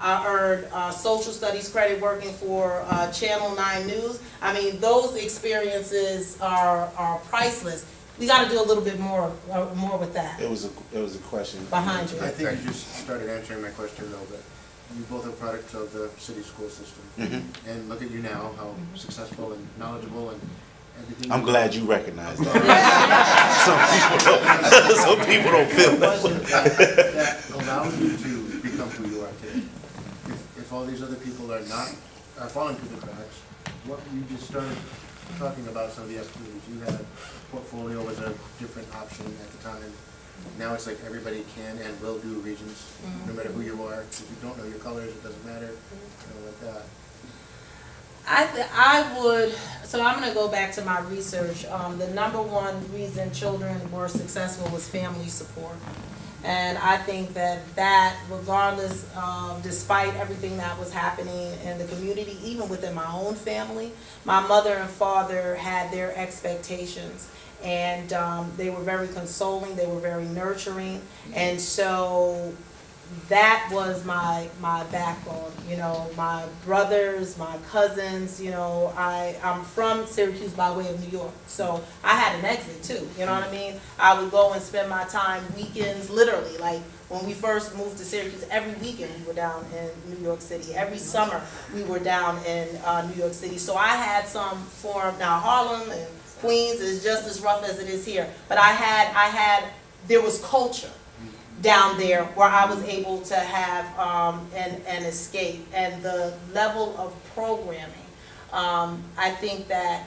I earned social studies credit working for Channel 9 News. I mean, those experiences are priceless. We got to do a little bit more with that It was a question. behind you. I think you just started answering my question a little bit. You both are products of the city school system. And look at you now, how successful and knowledgeable and everything. I'm glad you recognize that. Some people don't feel that way. That allows you to become who you are today. If all these other people are falling through the cracks, what you just started talking about some of the activities you had, portfolio was a different option at the time. Now it's like everybody can and will do regions, no matter who you are. If you don't know your colors, it doesn't matter, like that. So I'm gonna go back to my research. The number one reason children were successful was family support. And I think that regardless of, despite everything that was happening in the community, even within my own family, my mother and father had their expectations. And they were very consoling, they were very nurturing. And so that was my backbone, my brothers, my cousins, I'm from Syracuse by way of New York, so I had an exit too, you know what I mean? I would go and spend my time weekends, literally, like when we first moved to Syracuse, every weekend we were down in New York City. Every summer we were down in New York City. So I had some form, now Harlem and Queens is just as rough as it is here, but there was culture down there where I was able to have an escape, and the level of programming. I think that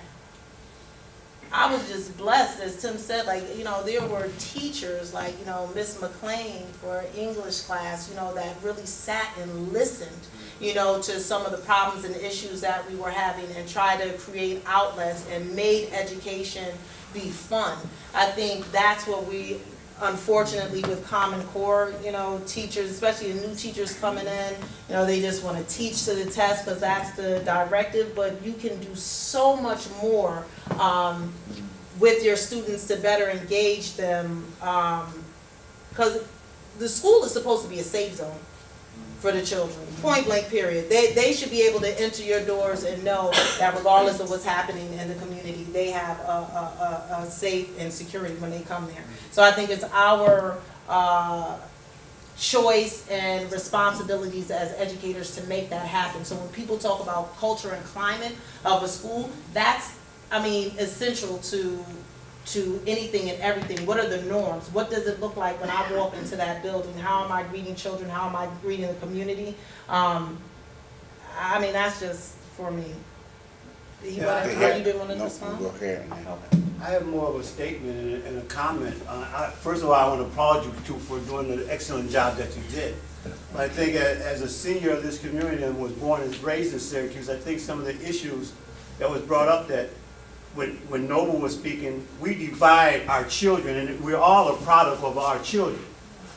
I was just blessed, as Tim said, there were teachers like, Miss McLean for English class, that really sat and listened, to some of the problems and issues that we were having and tried to create outlets and made education be fun. I think that's what we, unfortunately, with Common Core, teachers, especially the new teachers coming in, they just want to teach to the test because that's the directive, but you can do so much more with your students to better engage them, because the school is supposed to be a safe zone for the children, point blank period. They should be able to enter your doors and know that regardless of what's happening in the community, they have a safe and security when they come there. So I think it's our choice and responsibilities as educators to make that happen. So when people talk about culture and climate of a school, that's, essential to anything and everything. What are the norms? What does it look like when I walk into that building? How am I greeting children? How am I greeting the community? That's just for me. Are you doing want to respond? Go ahead, man. Okay. I have more of a statement and a comment. First of all, I want to applaud you two for doing the excellent job that you did. I think as a senior of this community and was born and raised in Syracuse, I think some of the issues that was brought up that when Noble was speaking, we divide our children, and we're all a product of our children.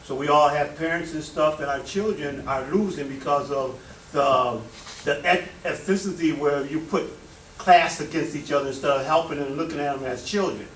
So we all have parents and stuff, and our children are losing because of the ethnicity where you put class against each other instead of helping and looking at them as children.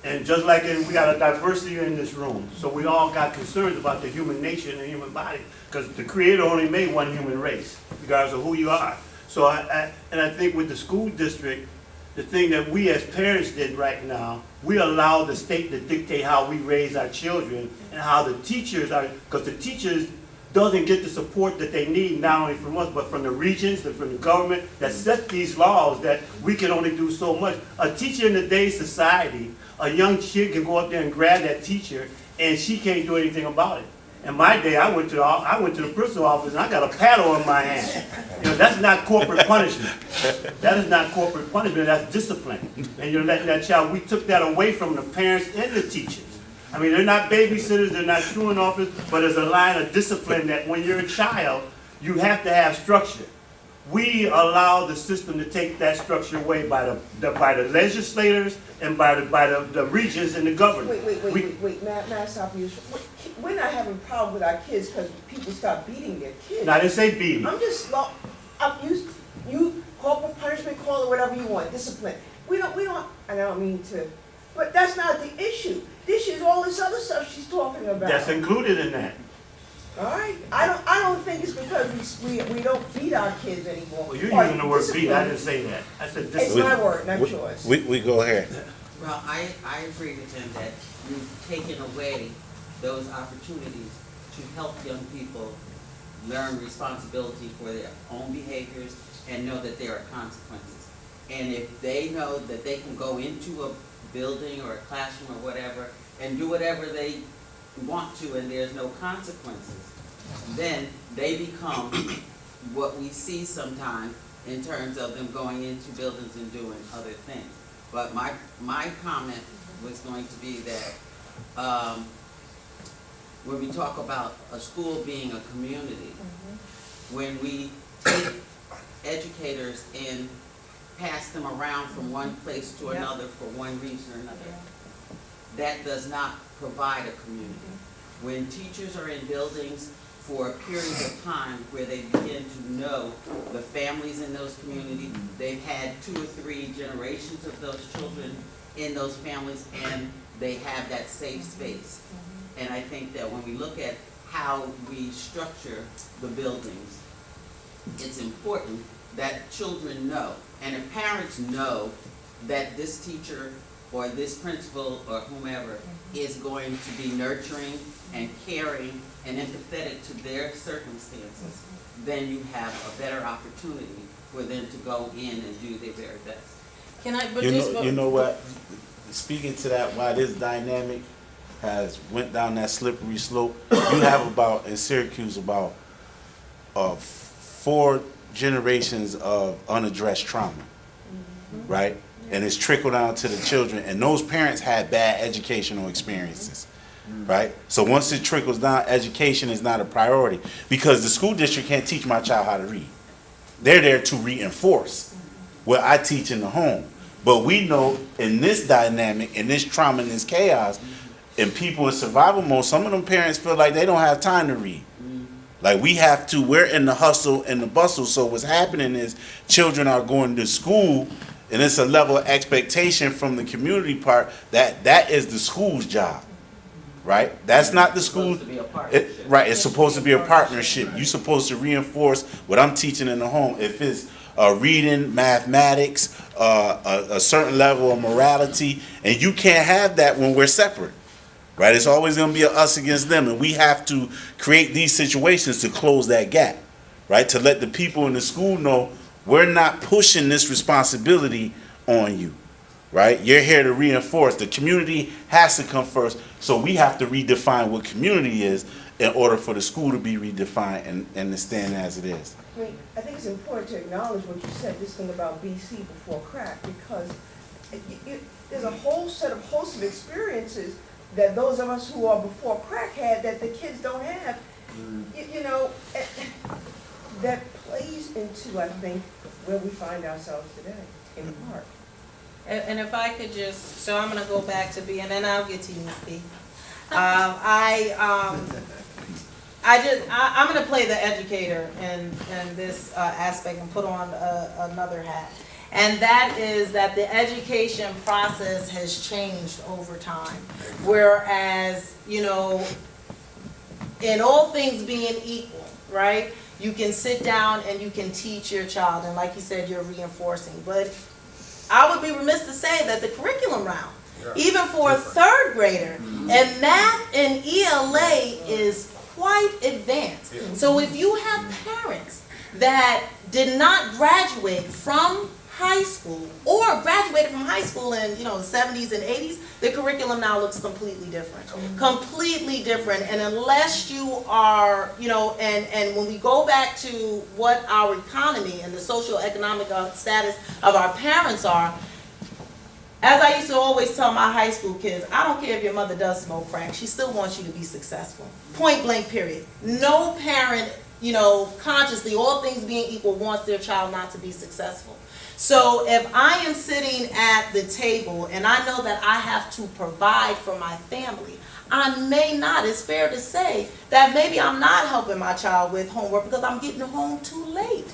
And just like we got a diversity in this room, so we all got concerns about the human nature and the human body, because the Creator only made one human race, regardless of who you are. So I think with the school district, the thing that we as parents did right now, we allow the state to dictate how we raise our children and how the teachers are, because the teachers doesn't get the support that they need, not only from us, but from the regions and from the government that set these laws that we can only do so much. A teacher in today's society, a young kid can go up there and grab that teacher and she can't do anything about it. In my day, I went to the principal office and I got a paddle in my hand. That's not corporate punishment. That is not corporate punishment, that's discipline. And you're letting that child, we took that away from the parents and the teachers. They're not babysitters, they're not truant officers, but there's a line of discipline that when you're a child, you have to have structure. We allow the system to take that structure away by the legislators and by the regions and the government. Wait, may I stop you? We're not having a problem with our kids because people start beating their kids. No, I didn't say beating. I'm just, you corporal punishment, call it whatever you want, discipline. We don't, and I don't mean to, but that's not the issue. The issue is all this other stuff she's talking about. That's included in that. All right, I don't think it's because we don't beat our kids anymore. Well, you're Or using the word beat, I discipline. didn't say that. I said It's discipline. my word, not yours. We go ahead. Well, I agree with him that you've taken away those opportunities to help young people learn responsibility for their own behaviors and know that there are consequences. And if they know that they can go into a building or a classroom or whatever and do whatever they want to and there's no consequences, then they become what we see sometimes in terms of them going into buildings and doing other things. But my comment was going to be that when we talk about a school being a community, when we take educators and pass them around from one place to another for one reason or another, that does not provide a community. When teachers are in buildings for a period of time where they begin to know the families in those communities, they've had 2 or 3 generations of those children in those families, and they have that safe space. And I think that when we look at how we structure the buildings, it's important that children know, and if parents know that this teacher or this principal or whomever is going to be nurturing and caring and empathetic to their circumstances, then you have a better opportunity for them to go in and do their very best. Can I, but You know what? Speaking to that, why this dynamic has went down that slippery slope, you have about, in Syracuse, about 4 generations of unaddressed trauma, right? And it's trickled down to the children, and those parents had bad educational experiences, right? So once it trickles down, education is not a priority because the school district can't teach my child how to read. They're there to reinforce what I teach in the home. But we know in this dynamic, in this trauma, in this chaos, and people in survival mode, some of them parents feel like they don't have time to read. Like we're in the hustle and the bustle. So what's happening is children are going to school, and it's a level of expectation from the community part that is the school's job, right? That's not the school. It's supposed to be a partnership. Right, it's supposed to be a partnership. You're supposed to reinforce what I'm teaching in the home. If it's reading, mathematics, a certain level of morality, and you can't have that when we're separate. Right, it's always going to be us against them, and we have to create these situations to close that gap, right? To let the people in the school know we're not pushing this responsibility on you, right? You're here to reinforce. The community has to come first, so we have to redefine what community is in order for the school to be redefined and to stand as it is. I mean, I think it's important to acknowledge what you said, this thing about BC before crack, because there's a whole set of host of experiences that those of us who are before crack had that the kids don't have. You know, that plays into, I think, where we find ourselves today, in part. and if I could just, so I'm gonna go back to B, and then I'll get to you, Steve. I'm gonna play the educator in this aspect and put on another hat. And that is that the education process has changed over time. Whereas, you know, in all things being equal, right? You can sit down and you can teach your child, and like you said, you're reinforcing. But I would be remiss to say that the curriculum round, even for a 3rd grader, and math and ELA is quite advanced. So if you have parents that did not graduate from high school or graduated from high school in, you know, the 70s and 80s, the curriculum now looks completely different. Completely different. And unless you are, you know, and when we go back to what our economy and the socio-economic status of our parents are, as I used to always tell my high school kids, I don't care if your mother does smoke crack, she still wants you to be successful. Point blank, period. No parent, you know, consciously, all things being equal, wants their child not to be successful. So if I am sitting at the table and I know that I have to provide for my family, I may not, it's fair to say, that maybe I'm not helping my child with homework because I'm getting home too late.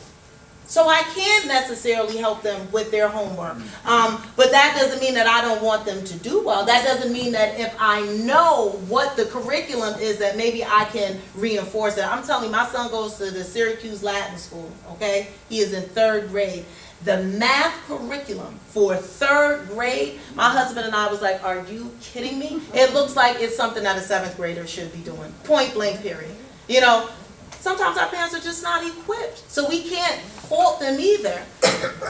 So I can't necessarily help them with their homework. But that doesn't mean that I don't want them to do well. That doesn't mean that if I know what the curriculum is, that maybe I can reinforce it. I'm telling you, my son goes to the Syracuse Latin School, okay? He is in 3rd grade. The math curriculum for 3rd grade, my husband and I was like, are you kidding me? It looks like it's something that a 7th grader should be doing, point blank period. You know, sometimes our parents are just not equipped, so we can't fault them either.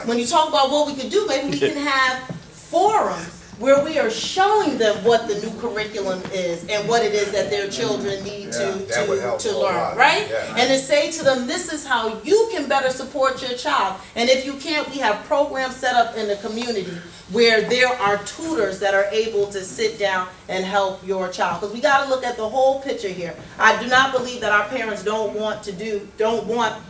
When you talk about what we could do, maybe we can have forums where we are showing them what the new curriculum is and what it is that their children need that would help a to learn, lot. right? Yeah. And to say to them, this is how you can better support your child. And if you can't, we have programs set up in the community where there are tutors that are able to sit down and help your child. Because we got to look at the whole picture here. I do not believe that our parents don't want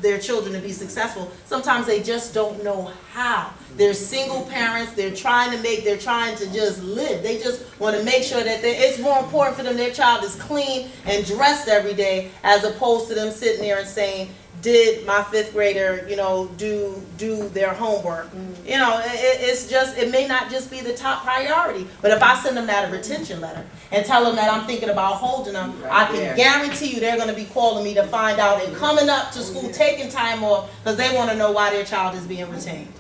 their children to be successful. Sometimes they just don't know how. They're single parents. They're trying to just live. They just want to make sure that it's more important for them their child is clean and dressed every day, as opposed to them sitting there and saying, did my 5th grader, you know, do their homework? You know, it may not just be the top priority. But if I send them that a retention letter and tell them that I'm thinking about holding them, I can guarantee you they're going to be calling me to find out and coming up to school, taking time off, because they want to know why their child is being retained.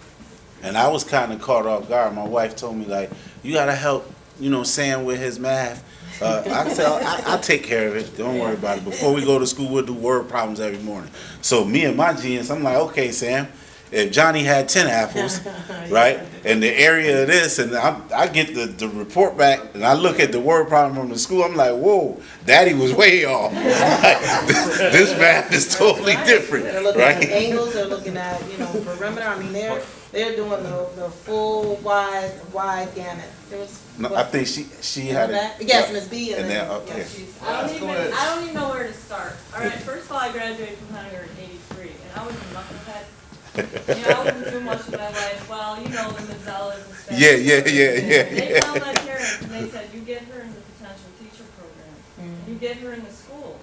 And I was kind of caught off guard. My wife told me, like, you got to help, you know, Sam with his math. I said, I'll take care of it. Don't worry about it. Before we go to school, we'll do word problems every morning. So me and my genius, I'm like, okay, Sam, if Johnny had 10 apples, right, and the area of this, and I get the report back, and I look at the word problem from the school, I'm like, whoa, Daddy was way off. this math is totally different, They're looking right? at angles, they're looking at, you know, perimeter. I mean, they're doing the full wide gamut. There was, No, I think she had it. yes, Ms. B, And then, okay. I don't even know where to start. All right, first of all, I graduated from Hunter in '83, and I was a knucklehead. You know, I wasn't doing much of my life. Well, you know, the Mazzellas and stuff. Yeah. They found my parents, and they said, you get her in the potential teacher program. You get her in the schools.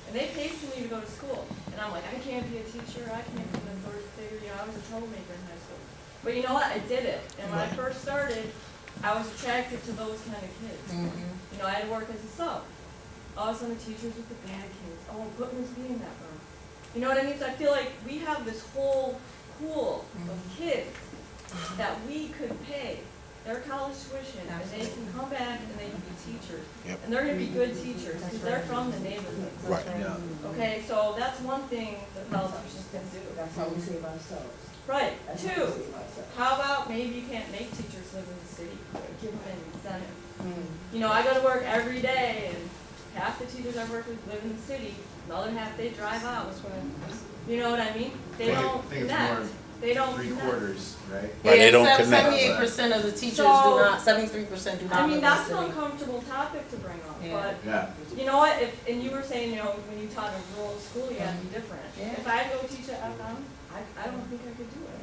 And they paid for me to go to school. And I'm like, I can't be a teacher. I can't be an authority figure. You know, I was a troublemaker in high school. But you know what? I did it. And when I first started, I was attracted to those kind of kids. You know, I had to work as a sub. All of a sudden, the teachers with the bad kids. Oh, put Ms. B in that room. You know what I mean? So I feel like we have this whole pool of kids that we could pay their college tuition, and they can come back and they can be teachers. Yep. And they're gonna be good teachers, because they're from the neighborhood. Right. Okay, so that's one thing that politicians can do. That's how we save ourselves. Right. That's how we Two, save ourselves. how about maybe you can't make teachers live in the city, give them an incentive. You know, I go to work every day, and half the teachers I work with live in the city, the other half they drive out. You know what I mean? They don't connect. They don't connect. 3/4, right? Right, they don't connect. 78% of the teachers do So- not, 73% do not I live mean, in that's the an city. uncomfortable topic to bring up, Yeah. but Yeah. you know what, and you were saying, you know, when you taught a rural school, you had to be different. Yeah. If I had to go teach at FM, I don't think I could do it.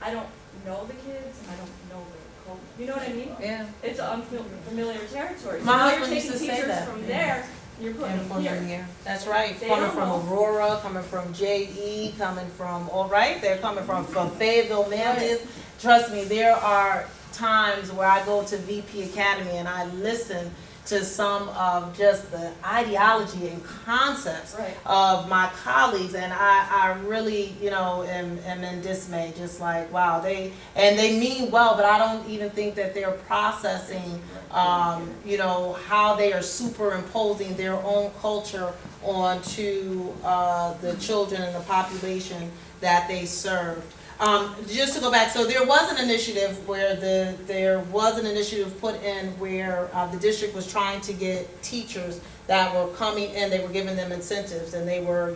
I don't know the kids, I don't know the culture, you know what I mean? Yeah. It's unfamiliar territory. So My now you're husband used taking to say teachers that. from there, you're putting them here. That's right. They Coming don't from know. Aurora, coming from JE, coming from, all right, they're coming from Fayetteville, Memphis. Trust me, there are times where I go to VP Academy and I listen to some of just the ideology and concepts Right. of my colleagues, and I really, you know, am in dismay, just like, wow, they mean well, but I don't even think that they're processing, you know, how they are superimposing their own culture onto the children and the population that they serve. Just to go back, so there was an initiative where there was an initiative put in where the district was trying to get teachers that were coming in, they were giving them incentives, and they were,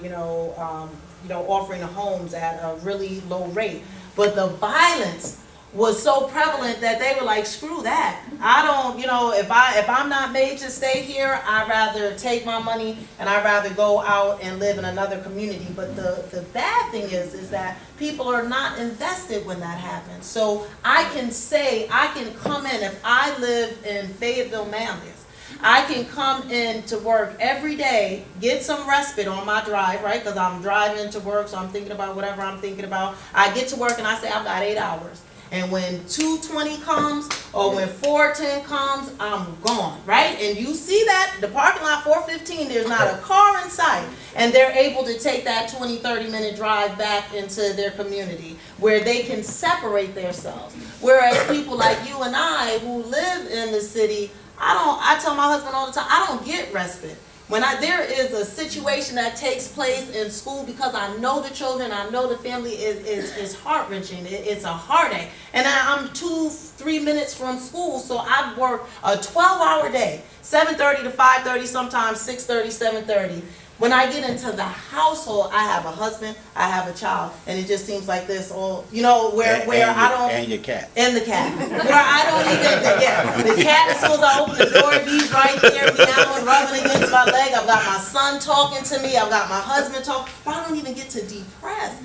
offering homes at a really low rate. But the violence was so prevalent that they were like, screw that. I don't, if I'm not made to stay here, I'd rather take my money and I'd rather go out and live in another community. But the bad thing is that people are not invested when that happens. So I can come in, if I live in Fayetteville, Memphis, I can come in to work every day, get some respite on my drive, right? Because I'm driving to work, so I'm thinking about whatever I'm thinking about. I get to work and I say, I've got 8 hours. And when 2:20 comes, or when 4:10 comes, I'm gone, right? And you see that, the parking lot 4:15, there's not a car in sight. And they're able to take that 20, 30-minute drive back into their community where they can separate themselves. Whereas people like you and I who live in the city, I tell my husband all the time, I don't get respite. When there is a situation that takes place in school, because I know the children, I know the family, is heart-wrenching. It's a heartache. And I'm 2-3 minutes from school, so I work a 12-hour day, 7:30 to 5:30, sometimes 6:30, 7:30. When I get into the household, I have a husband, I have a child, and it just seems like this all, where I don't. And your cat. And the cat. Where I don't even, the cat, as soon as I open the door, he's right there, meowing, rubbing against my leg. I've got my son talking to me, I've got my husband talking, but I don't even get to decompress,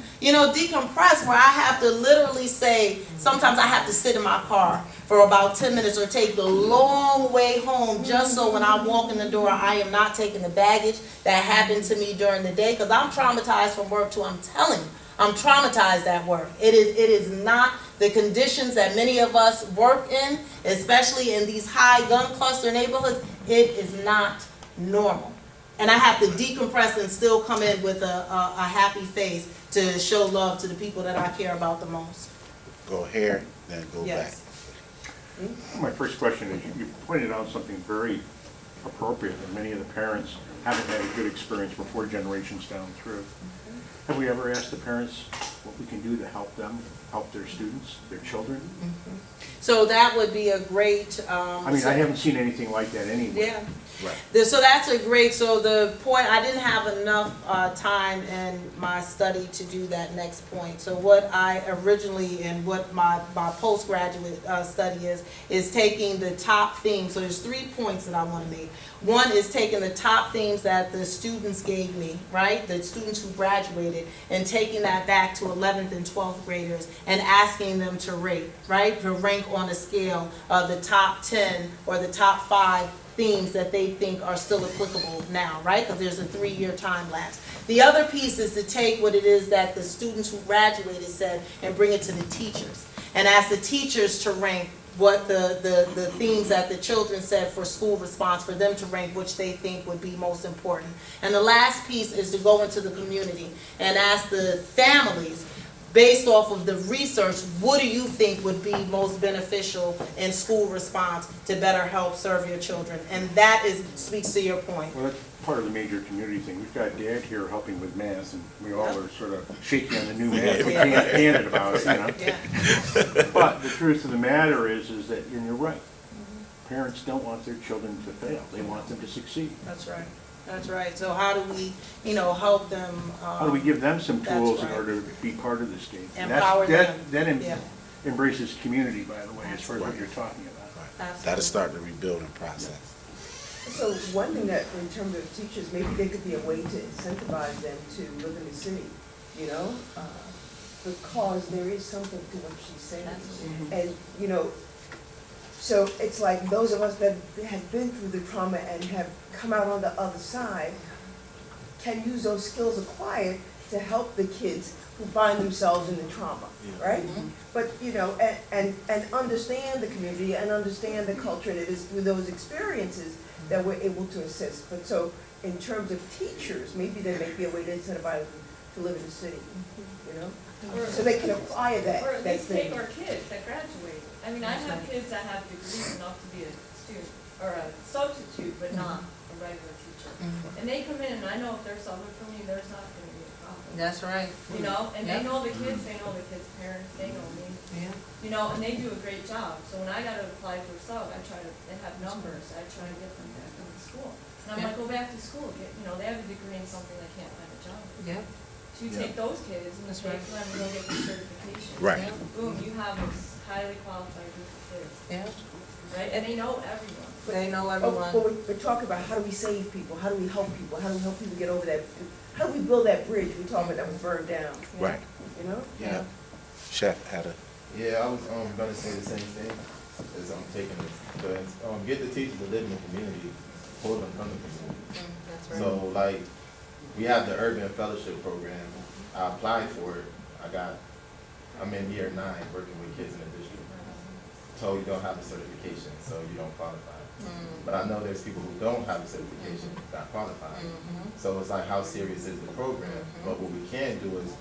where I have to literally say, sometimes I have to sit in my car for about 10 minutes or take the long way home just so when I walk in the door, I am not taking the baggage that happened to me during the day, because I'm traumatized from work too. I'm telling you, I'm traumatized at work. It is not the conditions that many of us work in, especially in these high gun cluster neighborhoods. It is not normal. And I have to decompress and still come in with a happy face to show love to the people that I care about the most. Go here, then go back. Yes. My first question is, you pointed out something very appropriate, that many of the parents haven't had a good experience for 4 generations down through. Have we ever asked the parents what we can do to help them, help their students, their children? So that would be a great. I mean, I haven't seen anything like that anywhere. Yeah. Right. So that's a great, so the point, I didn't have enough time in my study to do that next point. So what I originally, and what my postgraduate study is taking the top themes. So there's 3 points that I want to make. One is taking the top themes that the students gave me, right? The students who graduated, and taking that back to 11th and 12th graders and asking them to rate, right? To rank on a scale of the top 10 or the top 5 themes that they think are still applicable now, right? Because there's a 3-year time lapse. The other piece is to take what it is that the students who graduated said and bring it to the teachers. And ask the teachers to rank what the themes that the children said for school response, for them to rank which they think would be most important. And the last piece is to go into the community and ask the families, based off of the research, what do you think would be most beneficial in school response to better help serve your children? And that speaks to your point. Well, that's part of the major community thing. We've got Dad here helping with math, and we all are sort of shaky on the new math. We can't stand it about it, Yeah. But the truth of the matter is that, and you're right, parents don't want their children to fail. They want them to succeed. That's right. That's right. So how do we, help them? How do we give them some That's tools in right. order to be part of this game? And Empower them. That Yeah. embraces community, by the way, as far as what you're talking about. Absolutely. That'll start the rebuilding process. So one thing that, in terms of teachers, maybe there could be a way to incentivize them to live in the city, because there is something to what she's saying. And, so it's like those of us that have been through the trauma and have come out on the other side can use those skills acquired to help the kids who find themselves in the trauma, right? But, and understand the community and understand the culture, and it is through those experiences that we're able to assist. But so, in terms of teachers, maybe there may be a way to incentivize them to live in the city, so they can acquire that Or at least thing. take our kids that graduate. I mean, I have kids that have degrees enough to be a student, or a substitute, but not a regular teacher. And they come in, and I know if they're subbing for me, there's not gonna be a problem. That's right. And they know the kids, they know the kids' parents, they know me. And they do a great job. So when I gotta apply for a sub, they have numbers, I try to get them back in the school. And I'm like, go back to school, they have a degree in something, they can't find a job. Yeah. So you take those kids and That's take right. them and go get the certification. Right. Boom, you have this highly qualified group of kids, Yeah. right? And they know everyone. They know Oh, everyone. but we're talking about how do we save people, how do we help people, how do we help people get over that, how do we build that bridge we talking about that was burned down, Right. you know? Yeah. Chef had a. Yeah, I was gonna say the same thing. is taking this, to get the teachers to live in the community, pull them from the community. That's right. So like, we have the Urban Fellowship Program. I applied for it. I'm in year 9 working with kids in the district. Told you don't have a certification, so you don't qualify. But I know there's people who don't have a certification that qualify. So it's like, how serious is the program? But what we can do is